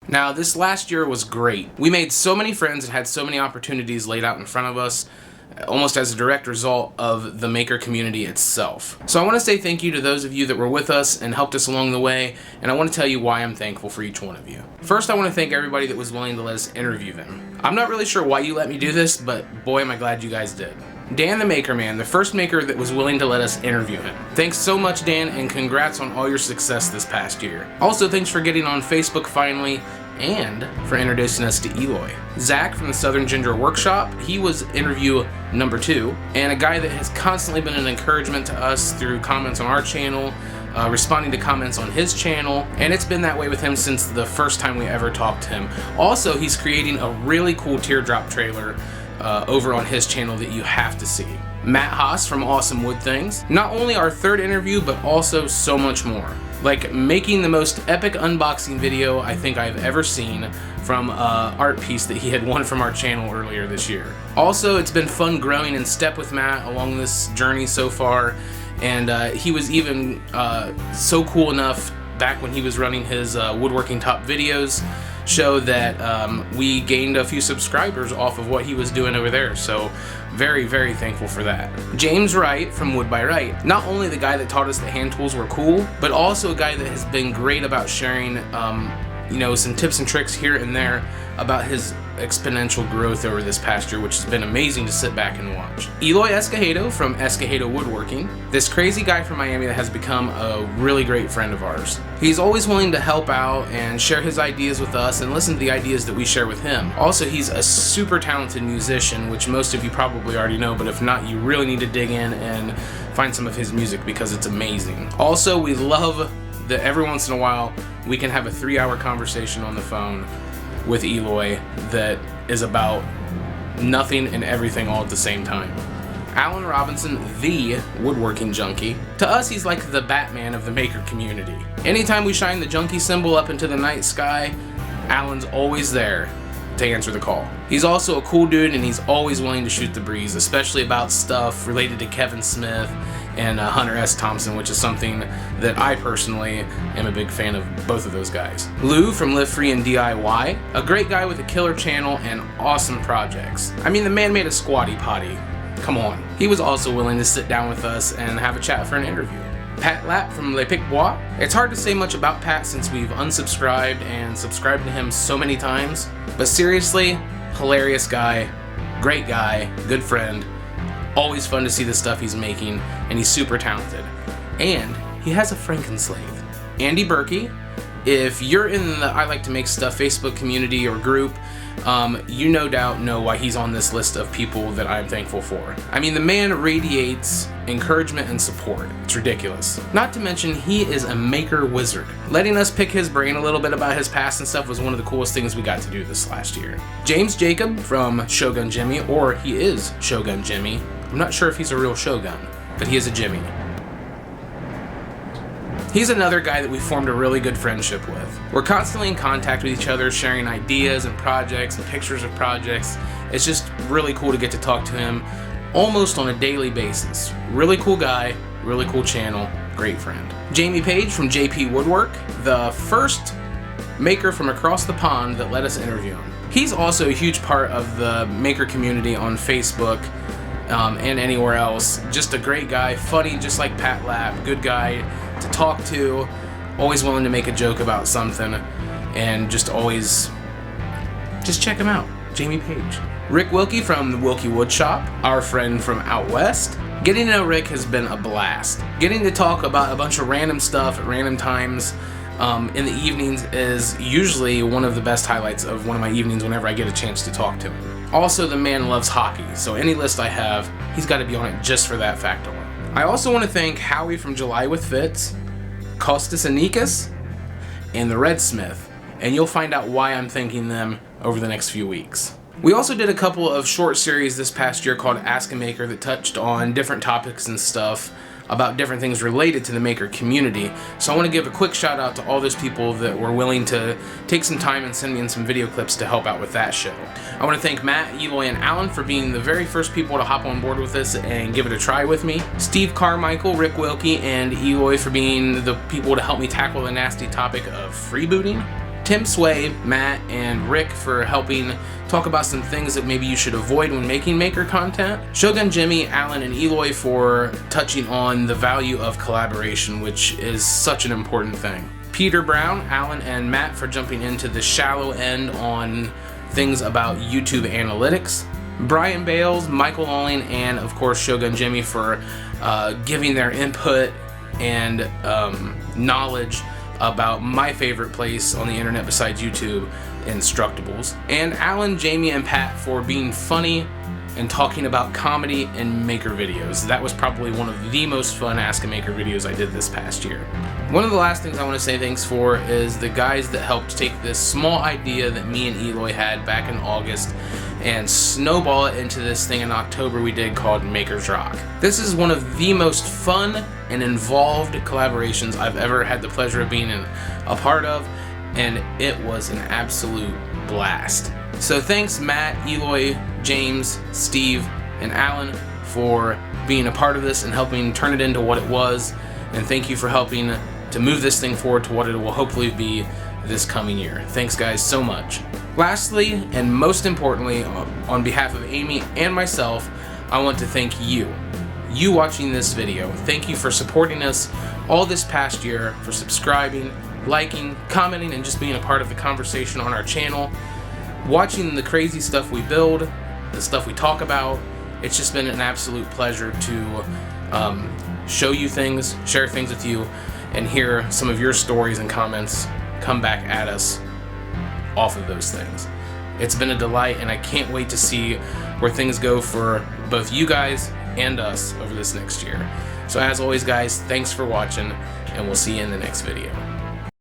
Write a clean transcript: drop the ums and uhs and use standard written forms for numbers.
Now, this last year was great. We made so many friends and had so many opportunities laid out in front of us, almost as a direct result of the maker community itself. So I want to say thank you to those of you that were with us and helped us along the way, and I want to tell you why I'm thankful for each one of you. First, I want to thank everybody that was willing to let us interview them. I'm not really sure why you let me do this, but boy am I glad you guys did. Dan the Maker Man, the first maker that was willing to let us interview him. Thanks so much, Dan, and congrats on all your success this past year. Also, thanks for getting on Facebook finally, and for introducing us to Eloy. Zach from the Southern Ginger Workshop, he was interview number 2, and a guy that has constantly been an encouragement to us through comments on our channel, responding to comments on his channel, and it's been that way with him since the first time we ever talked to him. Also, he's creating a really cool teardrop trailer over on his channel that you have to see. Matt Haas from Awesome Wood Things. Not only our third interview, but also so much more. Like making the most epic unboxing video I think I've ever seen from an art piece that he had won from our channel earlier this year. Also, it's been fun growing in step with Matt along this journey so far, and he was even so cool enough back when he was running his woodworking top videos show that we gained a few subscribers off of what he was doing over there, so very, very thankful for that. James Wright from Wood by Wright, not only the guy that taught us that hand tools were cool, but also a guy that has been great about sharing some tips and tricks here and there about his exponential growth over this past year, which has been amazing to sit back and watch. Eloy Escojedo from Escojedo Woodworking, this crazy guy from Miami that has become a really great friend of ours. He's always willing to help out and share his ideas with us and listen to the ideas that we share with him. Also, he's a super talented musician, which most of you probably already know, but if not, you really need to dig in and find some of his music because it's amazing. Also, we love that every once in a while we can have a 3-hour conversation on the phone with Eloy that is about nothing and everything all at the same time. Alan Robinson, the woodworking junkie. To us, he's like the Batman of the maker community. Anytime we shine the junkie symbol up into the night sky, Alan's always there to answer the call. He's also a cool dude, and he's always willing to shoot the breeze, especially about stuff related to Kevin Smith and Hunter S. Thompson, which is something that I personally am a big fan of both of those guys. Lou from Live Free and DIY, a great guy with a killer channel and awesome projects. I mean, the man made a squatty potty. Come on. He was also willing to sit down with us and have a chat for an interview. Pat Lapp from Le Pic Bois. It's hard to say much about Pat since we've unsubscribed and subscribed to him so many times, but seriously, hilarious guy, great guy, good friend, always fun to see the stuff he's making, and he's super talented. And he has a Frankenslave. Andy Berkey, if you're in the I Like to Make Stuff Facebook community or group, you no doubt know why he's on this list of people that I'm thankful for. I mean, the man radiates encouragement and support. It's ridiculous. Not to mention, he is a maker wizard. Letting us pick his brain a little bit about his past and stuff was one of the coolest things we got to do this last year. James Jacob from Shogun Jimmy, or he is Shogun Jimmy. I'm not sure if he's a real Shogun, but he is a Jimmy. He's another guy that we formed a really good friendship with. We're constantly in contact with each other, sharing ideas and projects and pictures of projects. It's just really cool to get to talk to him almost on a daily basis. Really cool guy, really cool channel, great friend. Jamie Page from JP Woodwork, the first maker from across the pond that let us interview him. He's also a huge part of the maker community on Facebook and anywhere else. Just a great guy, funny just like Pat Lapp, good guy to talk to, always willing to make a joke about something, and just check him out, Jamie Page. Rick Wilkie from the Wilkie Wood Shop, our friend from out west. Getting to know Rick has been a blast. Getting to talk about a bunch of random stuff at random times in the evenings is usually one of the best highlights of one of my evenings whenever I get a chance to talk to him. Also, the man loves hockey, so any list I have, he's got to be on it just for that fact alone. I also want to thank Howie from July with Fits, Costas Anikas, and the Red Smith, and you'll find out why I'm thanking them over the next few weeks. We also did a couple of short series this past year called Ask a Maker that touched on different topics and stuff about different things related to the maker community. So I want to give a quick shout out to all those people that were willing to take some time and send me in some video clips to help out with that show. I want to thank Matt, Eloy, and Alan for being the very first people to hop on board with this and give it a try with me. Steve Carmichael, Rick Wilkie, and Eloy for being the people to help me tackle the nasty topic of freebooting. Tim Sway, Matt, and Rick for helping talk about some things that maybe you should avoid when making Maker content. Shogun Jimmy, Alan, and Eloy for touching on the value of collaboration, which is such an important thing. Peter Brown, Alan, and Matt for jumping into the shallow end on things about YouTube analytics. Brian Bales, Michael Olling, and of course Shogun Jimmy for giving their input and knowledge about my favorite place on the internet besides YouTube, Instructables. And Alan, Jamie, and Pat for being funny and talking about comedy and Maker videos. That was probably one of the most fun Ask a Maker videos I did this past year. One of the last things I want to say thanks for is the guys that helped take this small idea that me and Eloy had back in August and snowball it into this thing in October we did called Makers Rock. This is one of the most fun and involved collaborations I've ever had the pleasure of being a part of, and it was an absolute blast. So thanks Matt, Eloy, James, Steve, and Alan for being a part of this and helping turn it into what it was, and thank you for helping to move this thing forward to what it will hopefully be this coming year. Thanks guys so much. Lastly, and most importantly, on behalf of Amy and myself, I want to thank you watching this video. Thank you for supporting us all this past year, for subscribing, liking, commenting, and just being a part of the conversation on our channel. Watching the crazy stuff we build, the stuff we talk about, it's just been an absolute pleasure to show you things, share things with you, and hear some of your stories and comments come back at us off of those things. It's been a delight, and I can't wait to see where things go for both you guys and us over this next year. So as always guys, thanks for watching, and we'll see you in the next video.